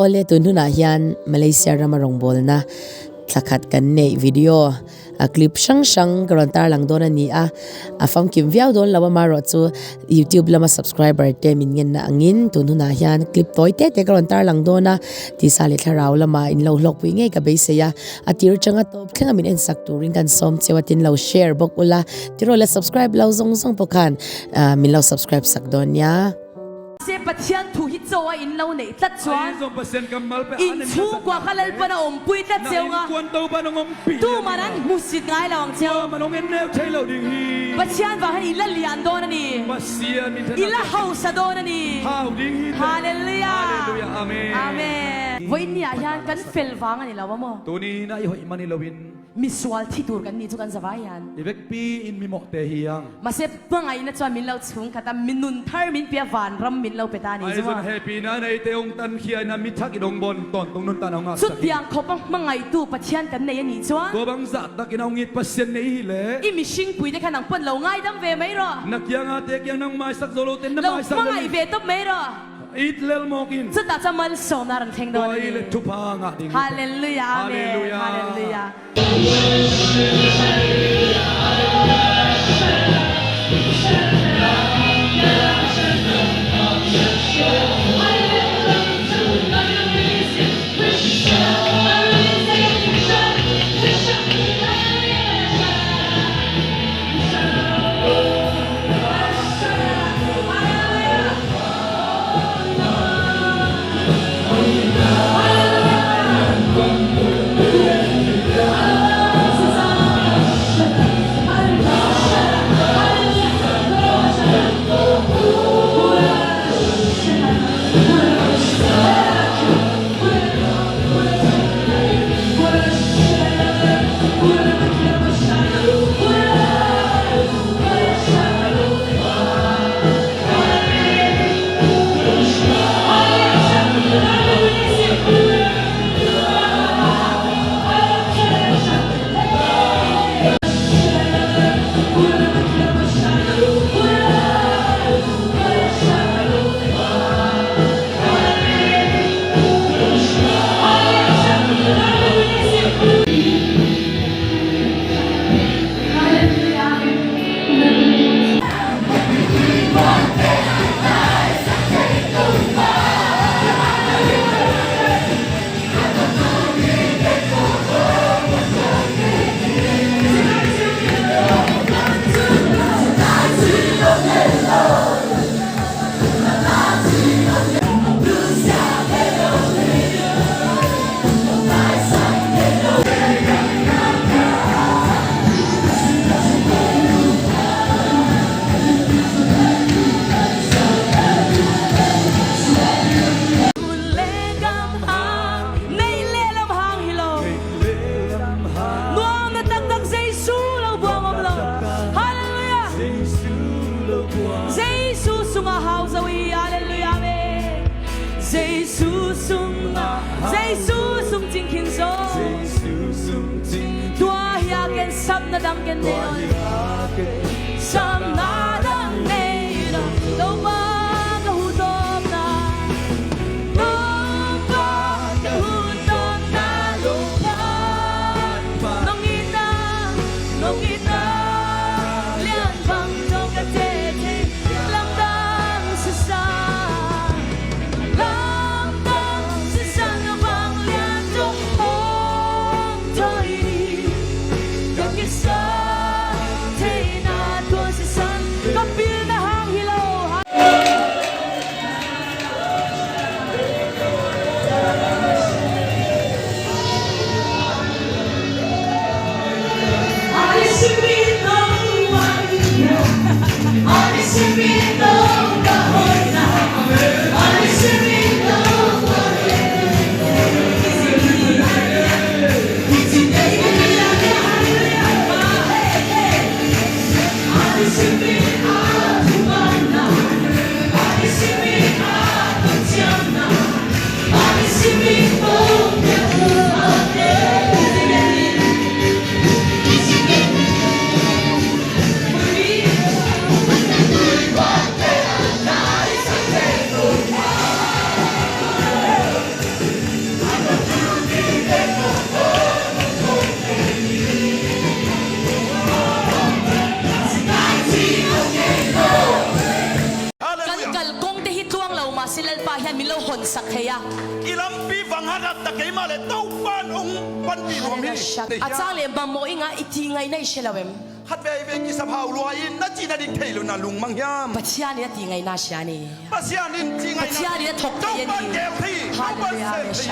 ole tunu na hian Malaysia rama rawngbawlna thlakhat kan nei video a clip sang karon tar lang don ani a fam kim viau don lawa maro chu YouTube lama subscriber te min ngen na angin tunu na hian clip toy te karon tar lang dona ti sali thlaraw lama in lo lok pui nge ka be se ya atir changa top khenga min en sak turin kan som chewatin lo share bok ula tiro la subscribe lo zong zong pokan min lo subscribe sak don ya se Pathian thu hi chawa in lo nei tlat chuan in thu kwa khalal pana om pui tlat cheunga tu maran musit ngai lawang cheu Pathian wa han ila lian don ani ila hausa don ani hallelujah amen voinia hian kan felwang ani lawamo tuni na i hoi mani lowin miswal thitur kan ni chu kan zawayan ivek pi in mi mok te hiang mase pangai na chuan min lo chung khata minun thar min pia van ram min lo petani ai zon happy na nei te ong tan khia na mi thak idong bon ton tung nun tan nga sut piang khopang mangai tu Pathian kan nei ani chuan ko bang za tak in ong it pasien nei le i mi sing pui de khanang pon lo ngai dam ve mai ro nakyang ate kyang nang mai sak zolo ten na mai sak lo mangai ve top mai ro it lel mokin chu ta chamal som na ran theng don ni le thupa nga ding hallelujah amen hallelujah Sam na dang ken neon Sam na dang neon Đâu ba ka hudom na Đâu ba ka hudom na Lupan Nong ina Lian bang trong ka tete Lam dang sa sang Lam dang sa sang Nga bang lian trong hong Thôi đi sa thế na tua se san ya ilam pi vangarat ta kay male tau pan ong pan pi romi atang le bamo inga iti ngai nei shelawem hat ve ve ki sabhau luain na china dik theilu na lung mangyam Pathian ni ati ngai na siani pasian in chi ngai Pathian ni thok tau ye pan ni ke thi tau pan se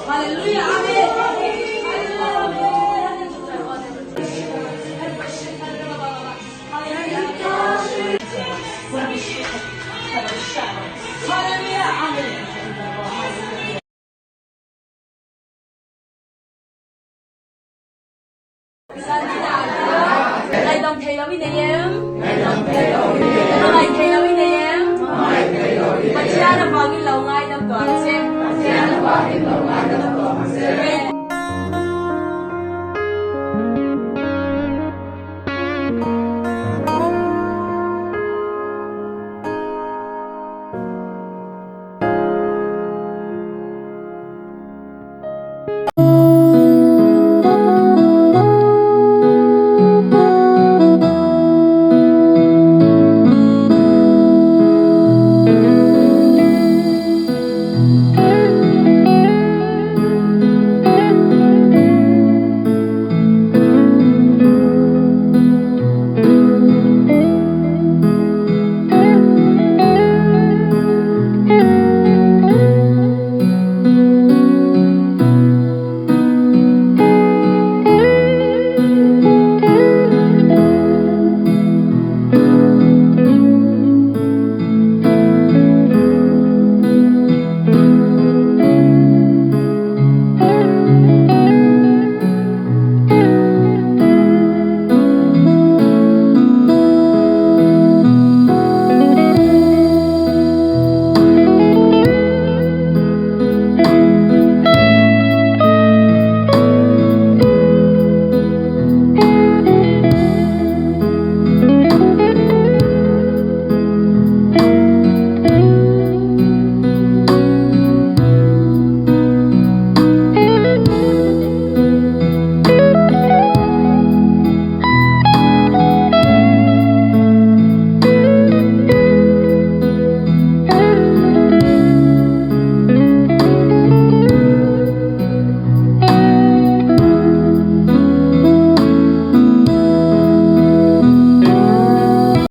Hallelujah. Ngày đồng thầy là với em. Ngày đồng thầy là với em. Ngày thầy là với em. Ngày thầy là với em. Mà cha là vào cái lầu ngay năm toàn xem. Cha là vào cái lầu ngay năm toàn xem.